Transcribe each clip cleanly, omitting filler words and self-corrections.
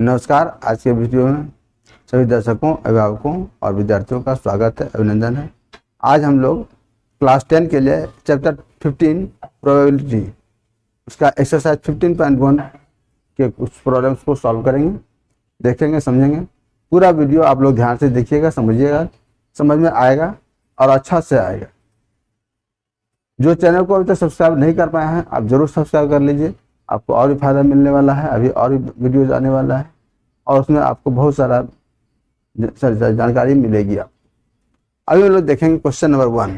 नमस्कार। आज के वीडियो में सभी दर्शकों, अभिभावकों और विद्यार्थियों का स्वागत है, अभिनंदन है। आज हम लोग क्लास 10 के लिए चैप्टर 15 प्रोबेबिलिटी उसका एक्सरसाइज 15.1 के कुछ प्रॉब्लम्स को सॉल्व करेंगे, देखेंगे, समझेंगे। पूरा वीडियो आप लोग ध्यान से देखिएगा, समझिएगा, समझ में आएगा और अच्छा से आएगा। जो चैनल को अभी तक सब्सक्राइब नहीं कर पाए हैं, आप जरूर सब्सक्राइब कर लीजिए। आपको और भी फायदा मिलने वाला है, अभी और भी वीडियोज आने वाला है और उसमें आपको बहुत सारा जानकारी मिलेगी। आप अभी हम लोग देखेंगे क्वेश्चन नंबर 1।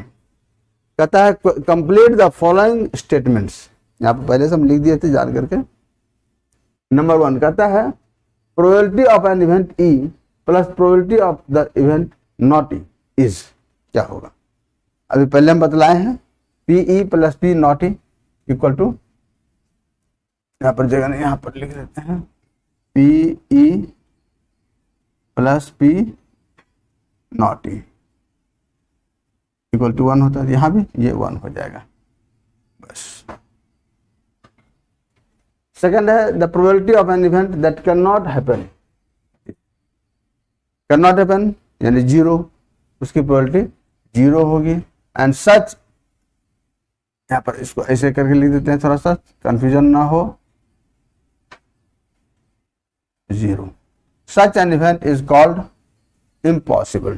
कहता है कंप्लीट द फॉलोइंग स्टेटमेंट्स। यहाँ पर पहले से हम लिख दिए थे जान करके। नंबर 1 कहता है probability of an event E plus probability of the event not E is क्या होगा। अभी पहले हम बतलाए हैं P E plus P not E equal to, यहाँ पर जगह नहीं, यहाँ पर लिख देते हैं P E plus P not E equal to 1 होता है। यहाँ भी ये 1 हो जाएगा बस। सेकंड है the probability of an event that can not happen. Can not happen यानी 0, उसकी प्रोबेबिलिटी 0 होगी। एंड सच, यहाँ पर इसको ऐसे करके लिख देते हैं, थोड़ा सा कंफ्यूजन ना हो। 0. Such an event is called impossible.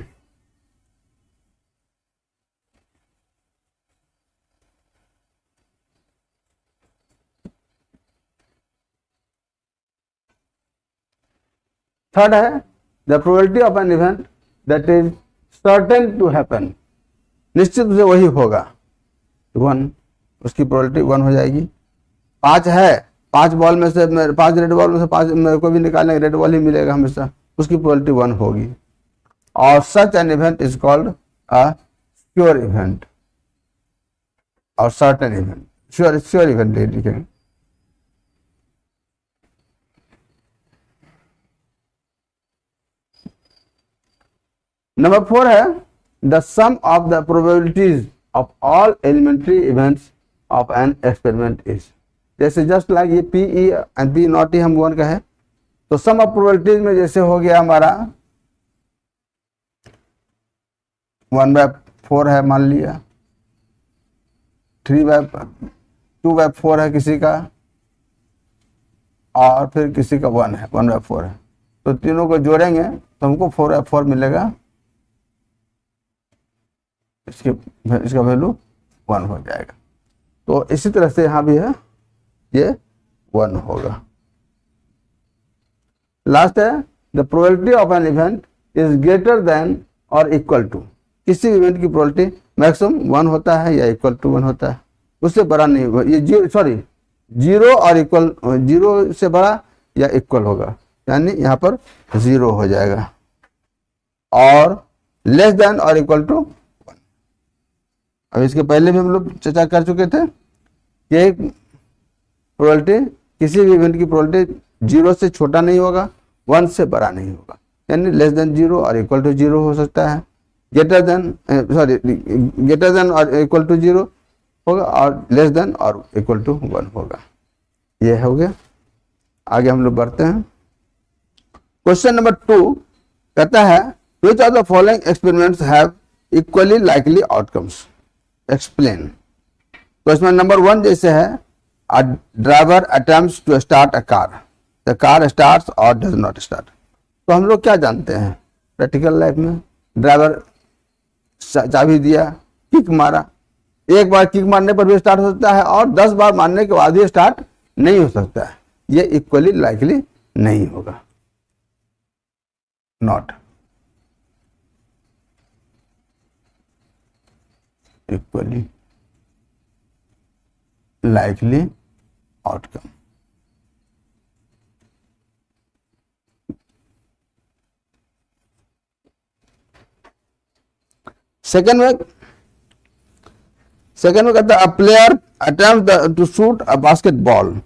Third है the probability of an event that is certain to happen. निश्चित रूप से वही होगा 1, उसकी प्रोबेबिलिटी 1 हो जाएगी। 5 है, 5 बॉल में से 5 रेड बॉल में से 5 मेरे को भी निकालने, रेड बॉल ही मिलेगा हमेशा, उसकी प्रोबेबिलिटी 1 होगी। और such an event is called a sure event और सर्टेन इवेंट। श्योर इवेंट लिखेंगे। नंबर 4 है the sum of the probabilities of all elementary events of an experiment is. जैसे जस्ट लाइक ये P E and P not E हम 1 का है, तो सम of probabilities में जैसे हो गया हमारा 1/4 है, मान लिया 2/4 है किसी का, और फिर किसी का 1 है, 1/4 है। तो तीनों को जोड़ेंगे तो हमको 4/4 मिलेगा। इसका वैल्यू 1 हो जाएगा। तो इसी तरह से यहाँ भी है, ये 1 होगा। लास्ट है the probability of an event is greater than और इक्वल टू। किसी इवेंट की प्रोबेबिलिटी मैक्सिमम 1 होता है या इक्वल टू 1 होता है, उससे बड़ा नहीं होगा। ये 0 और इक्वल, 0 से बड़ा या इक्वल होगा, यानी यहाँ पर 0 हो जाएगा। और लेस देन और इक्वल टू 1। अब इसके पहले भी हम लोग चर्चा कर चुके थे कि प्रोबेबिलिटी, किसी भी इवेंट की प्रोबेबिलिटी 0 से छोटा नहीं होगा, 1 से बड़ा नहीं होगा, यानी लेस देन 0 और इक्वल टू 0 हो सकता है। ग्रेटर देन और इक्वल टू 0 होगा, और लेस देन और इक्वल टू 1 होगा। ये हो गया। आगे हम लोग बढ़ते हैं। क्वेश्चन नंबर 2 कहता है which of the following experiments have equally likely outcomes, explain. Question number 1 जैसे है A driver attempts to start a car. The car starts or does not start. तो हम लोग क्या जानते हैं प्रैक्टिकल लाइफ में, ड्राइवर चाबी दिया, किक मारा, एक बार किक मारने पर भी स्टार्ट हो सकता है और 10 बार मारने के बाद भी स्टार्ट नहीं हो सकता है। ये इक्वली लाइकली नहीं होगा, not equally likely outcome। Second में कहता है player attempt to shoot a basketball,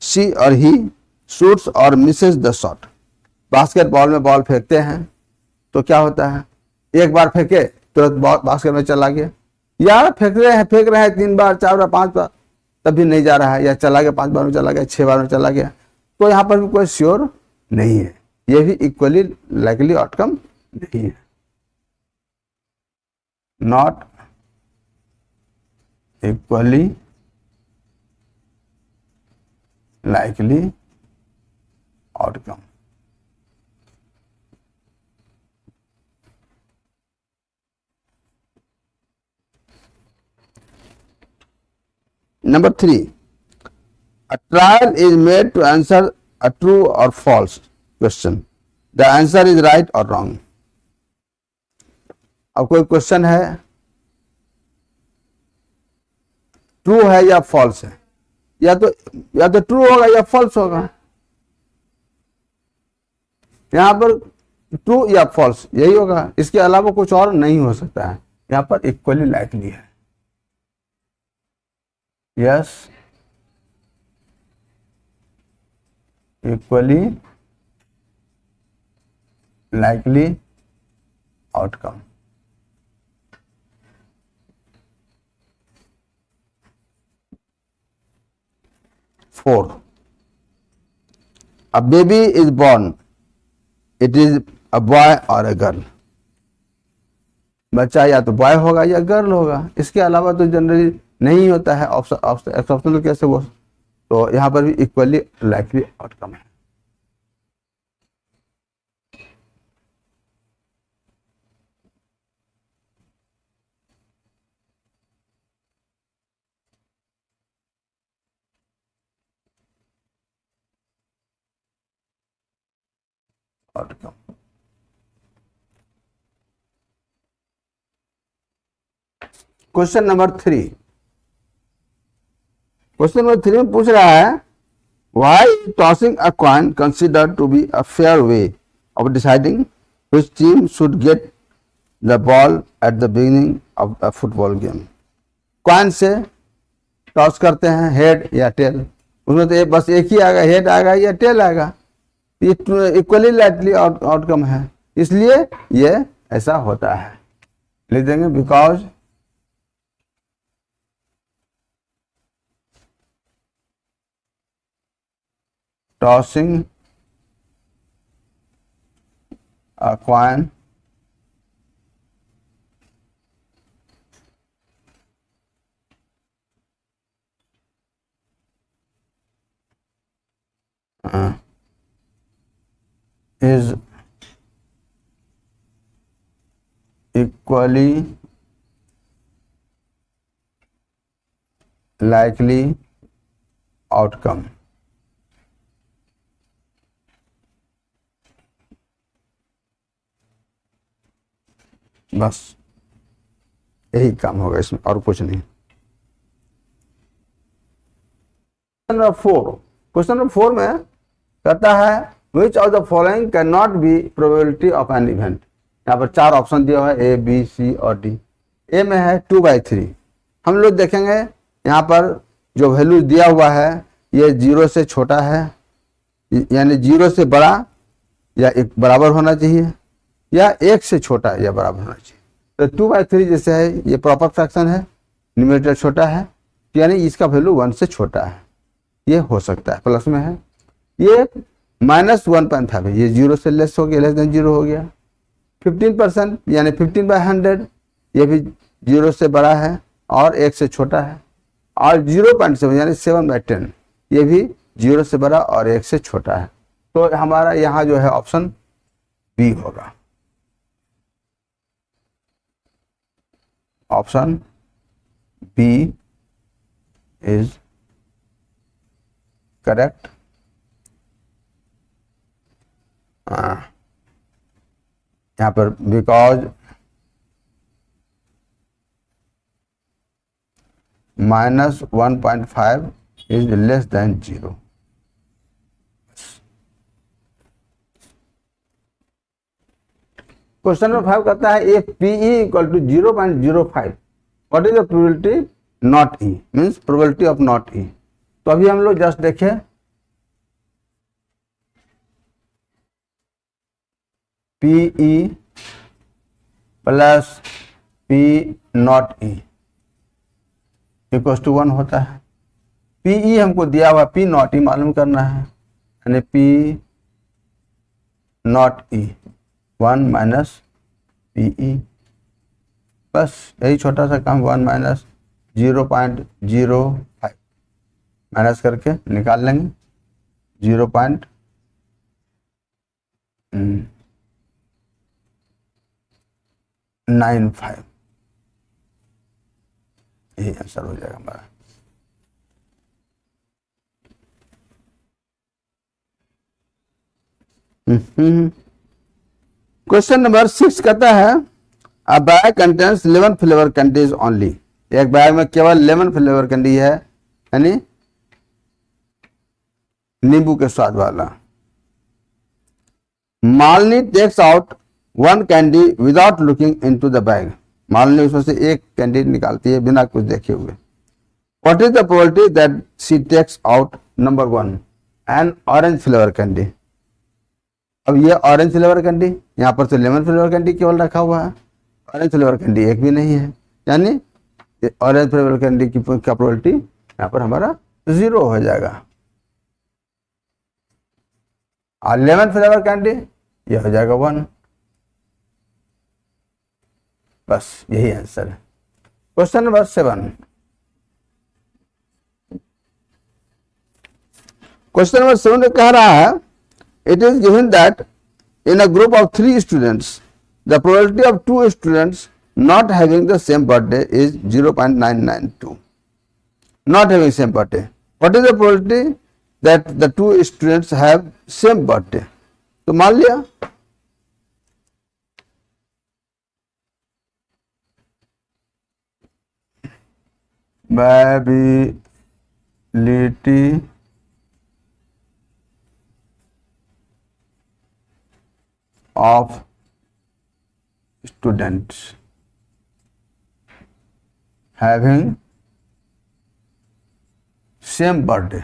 she और ही शूट्स और मिसेस द शॉट। बास्केटबॉल में बॉल फेंकते हैं तो क्या होता है, एक बार फेंके तुरंत बास्केट में चला गया, या फेंक रहे हैं 3 बार 4 बार 5 बार तब भी नहीं जा रहा है, या चला गया 5 बार में चला गया, 6 बार में चला गया, तो यहाँ पर भी कोई श्योर नहीं है, ये भी इक्वली लाइकली आउटकम नहीं है, not equally likely outcome. Number 3, a trial is made to answer a true or false question. The answer is right or wrong. अब कोई क्वेश्चन है, ट्रू है या फॉल्स है, या तो ट्रू होगा या फॉल्स होगा। यहां पर ट्रू या फॉल्स यही होगा, इसके अलावा कुछ और नहीं हो सकता है। यहां पर इक्वली लाइकली है, yes equally likely outcome. Four, a baby is born, it is a boy or a girl। बच्चा या तो बॉय होगा या गर्ल होगा, इसके अलावा तो जनरली नहीं होता है, ऑप्शनल कैसे वो। तो यहां पर भी इक्वली लाइकली आउटकम है। Outcome. Question number 3, question number 3 में पूछ रहा है, why tossing a coin considered to be a fair way of deciding which team should get the ball at the beginning of a football game. Coin से toss करते हैं, head या tell, उसमें तो बस एक ही आएगा, हेड आएगा या टेल आएगा। ये इक्वली लाइकली आउटकम है, इसलिए ये ऐसा होता है। लिख देंगे because tossing a coin is equally likely outcome। बस यही काम होगा इसमें, और कुछ नहीं। क्वेश्चन नंबर 4 में कहता है which of the following can not be probability of an event. यहाँ पर 4 ऑप्शन दिया हुआ है, ए बी सी और डी। ए में है 2/3। हम लोग देखेंगे यहाँ पर जो वैल्यू दिया हुआ है ये 0 से छोटा है, यानी 0 से बड़ा या एक बराबर होना चाहिए, या 1 से छोटा या बराबर होना चाहिए। तो 2/3 जैसे है ये प्रॉपर फ्रैक्शन है, न्यूमरेटर छोटा है, यानी इसका वैल्यू 1 से छोटा है, ये हो सकता है, प्लस में है। ये -1.5 है, ये 0 से लेस हो गया, लेस देन 0 हो गया। 15% यानी 15/100, ये भी 0 से बड़ा है और 1 से छोटा है। और 0.7 यानी 7/10, ये भी 0 से बड़ा और 1 से छोटा है। तो हमारा यहाँ जो है ऑप्शन बी होगा, ऑप्शन बी इज करेक्ट। यहाँ पर because -1.5 is less than 0। Question number 5 कहता है if PE equal to 0.05 what is the probability not E, means probability of not E। तो अभी हम लोग जस्ट देखें PE plus P not E equal to 1 होता है। PE हमको दिया हुआ, P नॉट E मालूम करना है, यानी P not E, 1 minus P E, बस यही छोटा सा काम, 1 माइनस 0.05 माइनस करके निकाल लेंगे 0.95, यही आंसर हो जाएगा हमारा। क्वेश्चन नंबर 6 कहता है अ bag contains 11 flavour candies only, एक बैग में केवल 11 फ्लेवर कैंडी है, यानी नींबू के स्वाद वाला। Malini takes out 1 candy without looking into the bag, Malini उसमें से एक कैंडी निकालती है बिना कुछ देखे हुए। What is the probability that she takes out number 1 an orange flavour candy. अब ये ऑरेंज फ्लेवर कैंडी, यहाँ पर तो लेमन फ्लेवर कैंडी केवल रखा हुआ है, ऑरेंज फ्लेवर कैंडी एक भी नहीं है, यानी ऑरेंज फ्लेवर कैंडी की प्रोबेबिलिटी यहाँ पर हमारा 0 हो जाएगा। और लेमन फ्लेवर कैंडी ये हो जाएगा 1, बस यही आंसर है। क्वेश्चन नंबर 7, क्वेश्चन नंबर 7 कह रहा है it is given that in a group of 3 students the probability of 2 students not having the same birthday is 0.992, not having same birthday. What is the probability that the 2 students have same birthday? तो मान लिया probability of students having same birthday,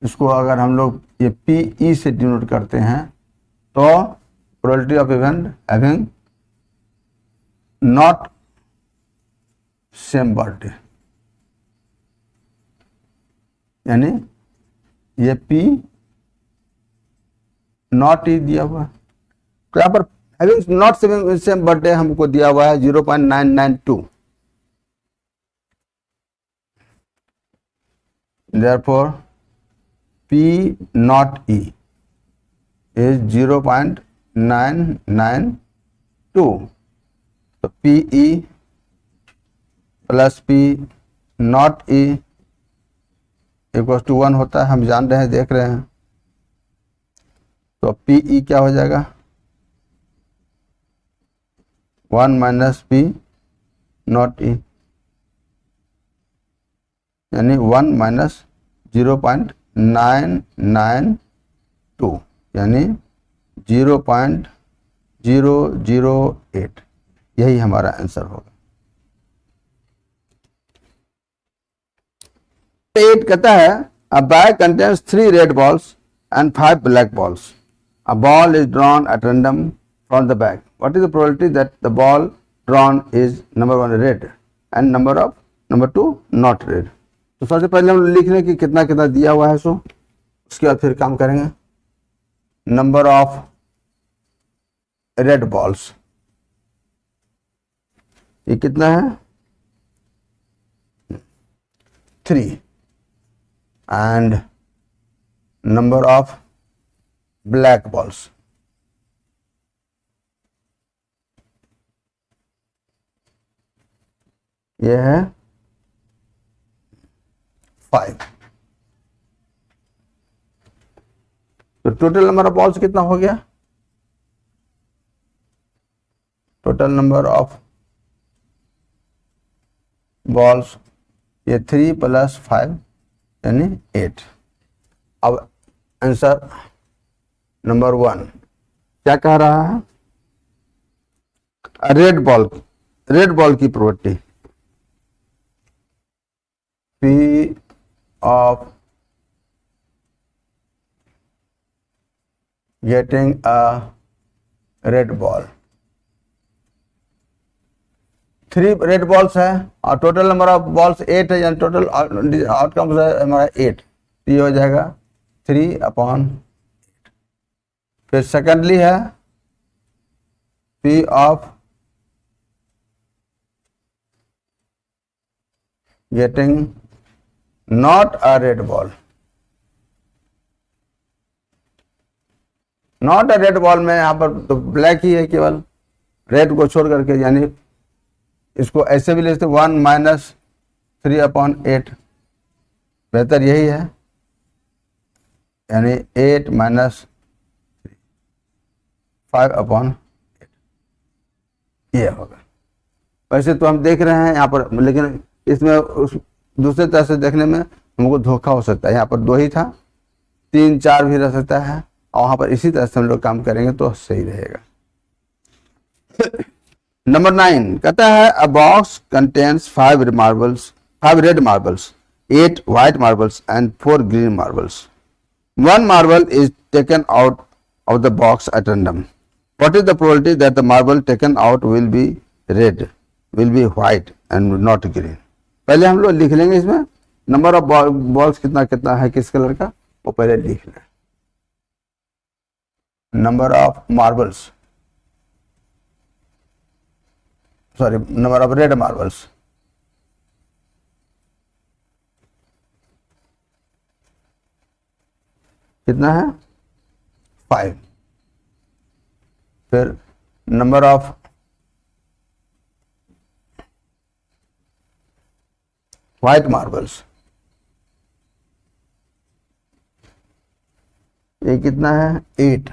इसको अगर हम लोग ये PE से denote करते हैं तो probability of event having not same birthday, यानी ये P नॉट ई दिया हुआ है, तो यहाँ पर हैविंग नॉट सेम बर्थडे हमको दिया हुआ है 0.992, therefore P not E is 0.992, तो PE plus P not E equal to 1 होता है, हम जान रहे हैं, देख रहे हैं, तो PE क्या हो जाएगा 1 माइनस P नॉट E, यानी 1 माइनस 0.992, यानी 0.008, यही हमारा आंसर होगा। 8 कहता है a bag contains 3 red balls and 5 black balls. A ball is drawn at random from the bag. What is the probability that the ball drawn is number 1 red and number 2 not red? तो सबसे पहले हम लिख लें कि कितना कितना दिया हुआ है, सो उसके बाद फिर काम करेंगे। नंबर ऑफ रेड बॉल्स ये कितना है 3 and number of black balls ये है 5, तो टोटल नंबर ऑफ बॉल्स कितना हो गया, टोटल नंबर ऑफ बॉल्स ये 3 + 5 यानी 8। अब आंसर नंबर 1 क्या कह रहा है, रेड बॉल की probability P of getting a red ball 3 red balls है और टोटल नंबर ऑफ बॉल्स 8 है, यानी टोटल आउटकम्स है हमारा 8, तो ये हो जाएगा 3/8। फिर सेकेंडली है P of getting not a red ball. Not a red ball में यहाँ पर तो ब्लैक ही है केवल, रेड को छोड़ करके, यानी इसको ऐसे भी ले सकते 1 - 3/8, बेहतर यही है, यानी 8 - 5/8 ये होगा। वैसे तो हम देख रहे हैं यहाँ पर, लेकिन इसमें उस दूसरे तरह से देखने में हमको धोखा हो सकता है। यहाँ पर 2 ही था, 3 4 भी रह सकता है, और वहाँ पर इसी तरह से हम लोग काम करेंगे तो सही रहेगा। नंबर 9 कहता है अ box contains 5 red marbles, 8 white marbles and 4 green marbles. 1 marble is taken out of the box at random. What is the probability that the marble taken out will be red, will be white and not green? पहले हम लोग लिख लेंगे इसमें number of balls कितना कितना है किस कलर का, वो पहले लिख लें। Number of marbles, sorry number of red marbles, कितना है 5। फिर नंबर ऑफ व्हाइट मार्बल्स, ये कितना है 8।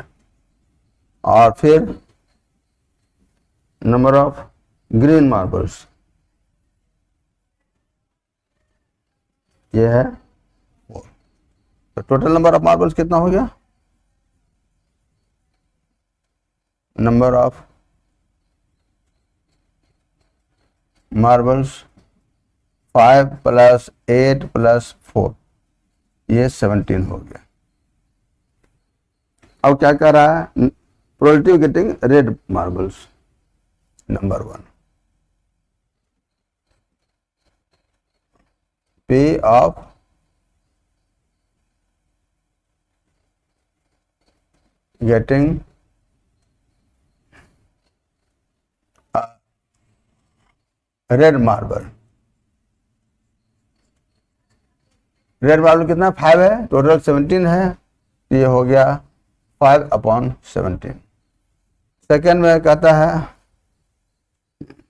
और फिर नंबर ऑफ ग्रीन मार्बल्स, ये है 4। तो टोटल नंबर ऑफ मार्बल्स कितना हो गया, नंबर ऑफ मार्बल्स 5 + 8 + 4, ये 17 हो गया। अब क्या कर रहा है, probability of getting red marbles, number 1 P of getting red marble. Red marble कितना 5 है, टोटल 17 है, ये हो गया 5/17। सेकेंड में कहता है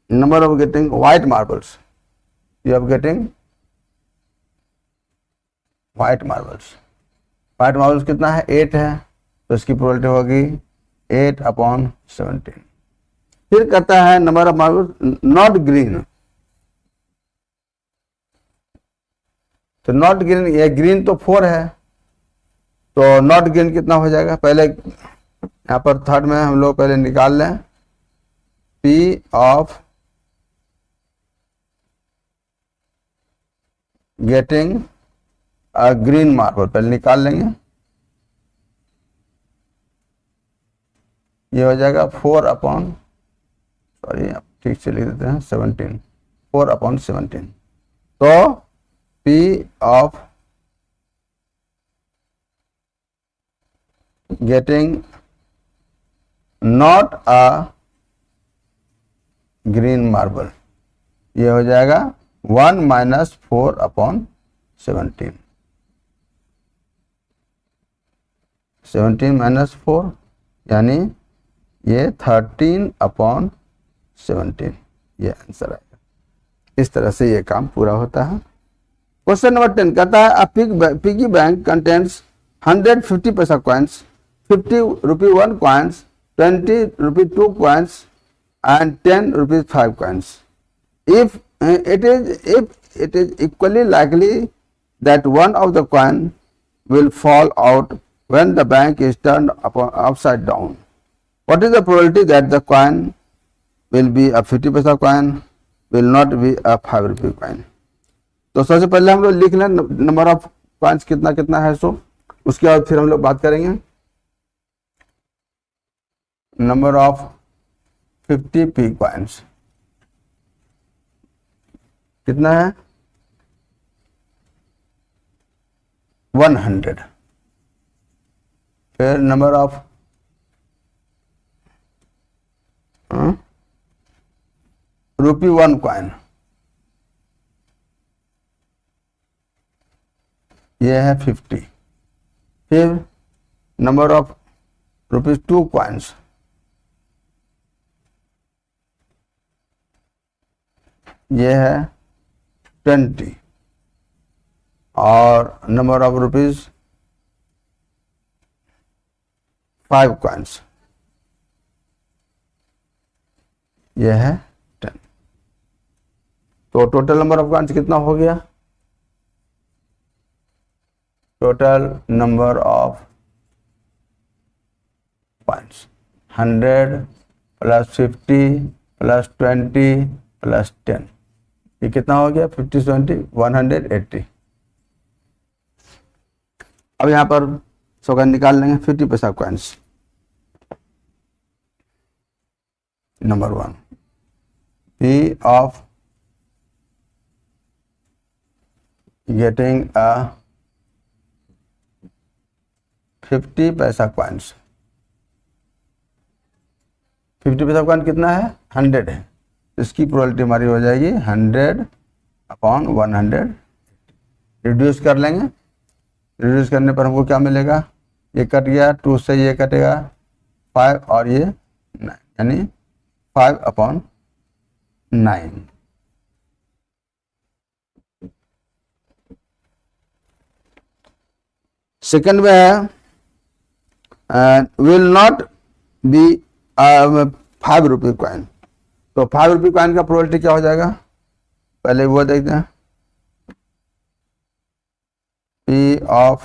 number of getting white marbles, you are getting white marbles. White marbles कितना है 8 है, तो इसकी प्रोबेबिलिटी होगी 8/17। फिर कहता है number of marbles not green, तो नॉट ग्रीन, ये ग्रीन तो 4 है, तो नॉट ग्रीन कितना हो जाएगा, पहले यहाँ पर थर्ड में हम लोग पहले निकाल लें P of getting a green marble, पहले निकाल लेंगे, ये हो जाएगा 4/, सॉरी ठीक से लिख देते हैं 17, 4/17। तो P of getting not a green marble, ये हो जाएगा 1 - 4/17, 17 - 4 यानी ये 13/17, ये आंसर आएगा। इस तरह से ये काम पूरा होता है। क्वेश्चन नंबर 10 कहता है पिगी बैंक कंटेन्स 100 50 पैसा कॉइन्स, 50 रुपये 1 कॉइन्स, 20 रुपये 2 coins and 10 rupees 5 coins. If it is equally likely that one of the coin will fall out when the bank is turned upside down, what is the probability that the coin will be a 50 paisa coin, will not be a 5 rupee coin? तो सबसे पहले हम लोग लिख लें number of coins कितना कितना है, सो उसके बाद फिर हम लोग बात करेंगे नंबर ऑफ 50p coins। कितना है 100। फिर नंबर ऑफ रुपी 1 कॉइन, ये है 50। फिर नंबर ऑफ रुपीज 2 कॉइन्स, ये है 20। और नंबर ऑफ रुपीज 5 कॉइन्स, ये है 10। तो टोटल नंबर ऑफ कॉइन्स कितना हो गया? Total number of coins 100 plus 50 plus 20 plus 10, ये कितना हो गया? 50 20 180। अब यहां पर सौ निकाल लेंगे 50 पैसा coins. Number 1 P of getting a 50 पैसा कॉइन्स। 50 पैसा कॉइन कितना है? 100 है। इसकी प्रोबेबिलिटी हमारी हो जाएगी 100/100। रिड्यूस कर लेंगे। रिड्यूस करने पर हमको क्या मिलेगा? ये कट गया, 2 से ये कटेगा 5 और ये 9, यानी 5/9। सेकंड में है विल नॉट बी 5 रुपये कॉइन। तो 5 रुपये कॉइन का प्रोबेबिलिटी क्या हो जाएगा? पहले वो देखते हैं। P of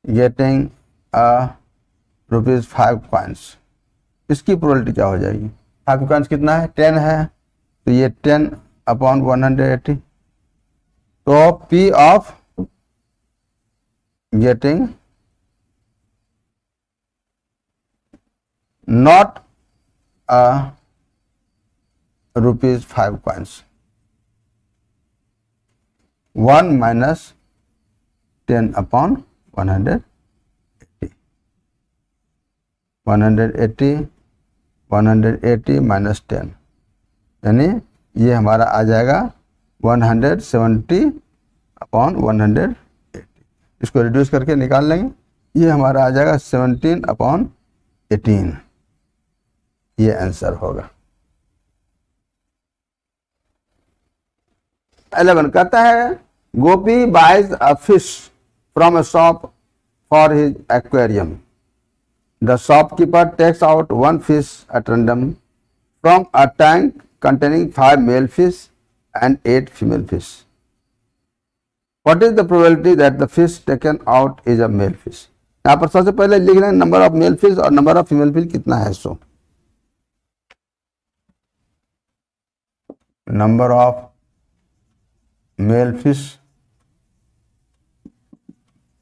getting a rupees 5 coins, इसकी प्रोबेबिलिटी क्या हो जाएगी? 5 कॉइन्स कितना है? 10 है, तो ये 10/180। तो P of getting not a rupees 5 coins 1 minus 10/180। 180 minus 10, यानी ये हमारा आ जाएगा 170/180। इसको रिड्यूस करके निकाल लेंगे, ये हमारा आ जाएगा 17/18। ये आंसर होगा। 11 कहता है Gopi buys a fish from a shop for his aquarium. The shopkeeper takes out 1 fish at random from a tank containing 5 male fish and 8 female fish. What is the probability that the fish taken out is a male fish? यहाँ पर सबसे पहले लिख रहे हैं number of male fish और number of female fish कितना है। So number of male fish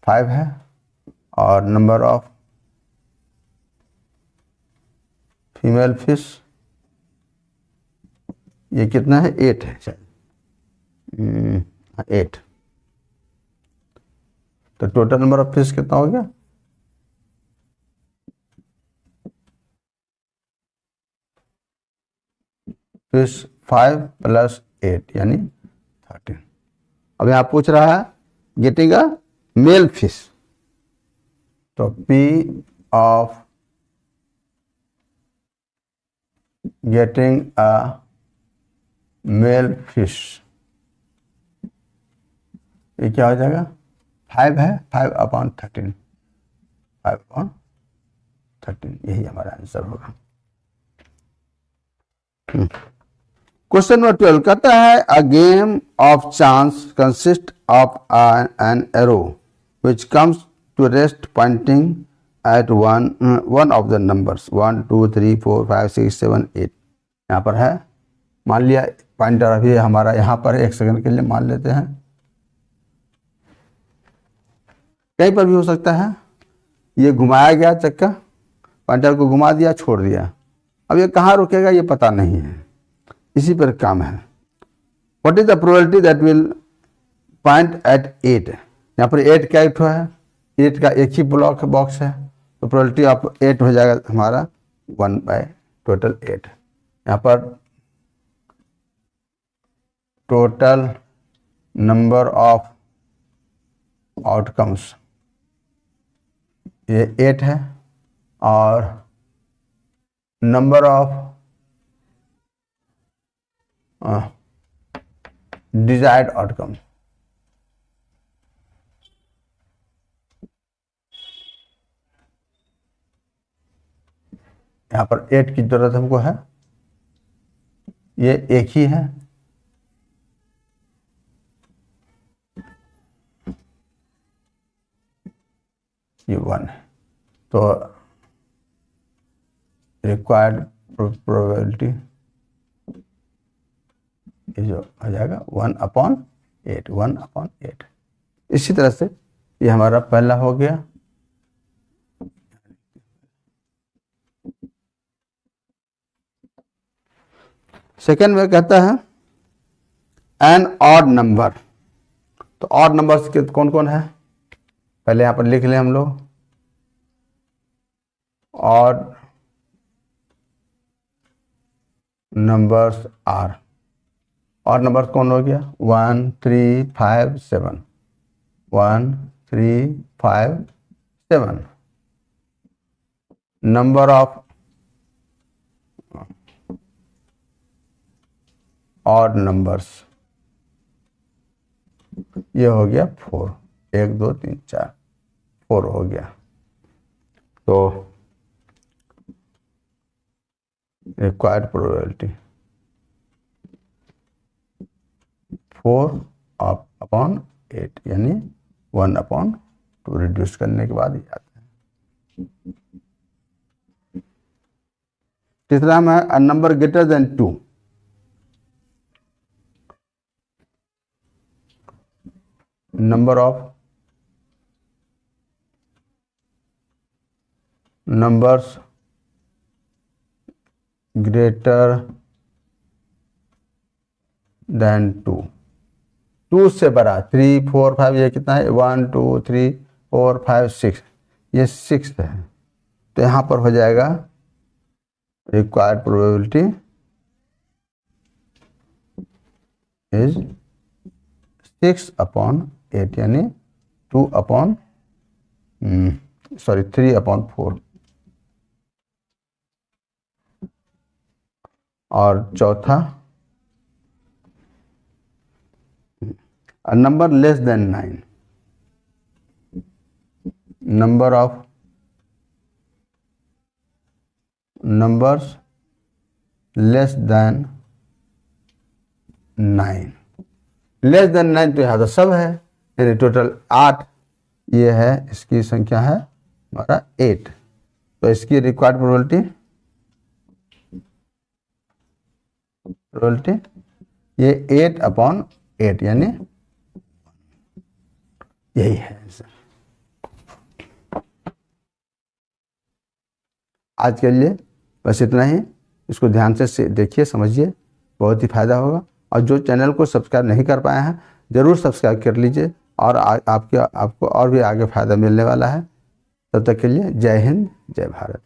5 है और नंबर ऑफ फीमेल फिश ये कितना है? 8 है शायद, 8। तो टोटल नंबर ऑफ फिश कितना हो गया? फिश 5 + 8 यानी 13। अब यहां पूछ रहा है गेटिंग अ मेल फिश, तो P of getting a male fish, ये क्या हो जाएगा? 5 है, 5/13, 5/13, यही हमारा आंसर होगा। क्वेश्चन नंबर 12 कहता है a game of chance consist of an arrow which comes to rest pointing at one of the numbers 1 2 3 4 5 6 7 8। यहाँ पर है, मान लिया पॉइंटर अभी हमारा यहाँ पर 1 सेकंड के लिए मान लेते हैं, कहीं पर भी हो सकता है। ये घुमाया गया चक्का, पॉइंटर को घुमा दिया, छोड़ दिया। अब ये कहाँ रुकेगा ये पता नहीं है, इसी पर काम है। What is the probability that will point at 8। यहाँ पर 8 क्या एक है, 8 का एक ही ब्लॉक बॉक्स है, तो प्रोबेबिलिटी ऑफ 8 हो जाएगा हमारा 1/टोटल 8। यहाँ पर टोटल नंबर ऑफ आउटकम्स ये 8 है, और नंबर ऑफ डिजायर्ड आउटकम यहाँ पर 8 की जरूरत हमको है, ये एक ही है, ये 1 है, तो रिक्वायर्ड प्रोबेबिलिटी ये जो हो जाएगा 1/8, 1/8। इसी तरह से ये हमारा पहला हो गया। सेकेंड में कहता है एन ऑड नंबर। तो ऑड नंबर्स के कौन कौन है, पहले यहां पर लिख लें हम लोग। Odd numbers are, odd numbers कौन हो गया 1 3 5 7, 1 3 5 7। नंबर ऑफ ऑड नंबर्स ये हो गया 4, 1 2 3 4, 4 हो गया। तो रिक्वायर्ड प्रोबेबिलिटी 4/8 यानी 1/2 रिड्यूस करने के बाद ये आता है। तीसरा में a number greater than 2। Number of numbers greater than 2, 2 से बड़ा 3 4 5, ये कितना है 1 2 3 4 5 6, ये 6 है, तो यहाँ पर हो जाएगा रिक्वायर्ड प्रोबेबिलिटी इज 6/8 यानी 3/4। और चौथा a number less than 9, number of numbers less than 9, less than 9 तो यहाँ तो सब है, यानी टोटल 8 ये है, इसकी संख्या है हमारा 8, तो इसकी रिक्वायर्ड प्रोबेबिलिटी ये 8/8 यानी यही है आंसर। आज के लिए बस इतना ही, इसको ध्यान से देखिए, समझिए, बहुत ही फायदा होगा। और जो चैनल को सब्सक्राइब नहीं कर पाए हैं ज़रूर सब्सक्राइब कर लीजिए, और आपको और भी आगे फ़ायदा मिलने वाला है। तब तक के लिए जय हिंद, जय भारत।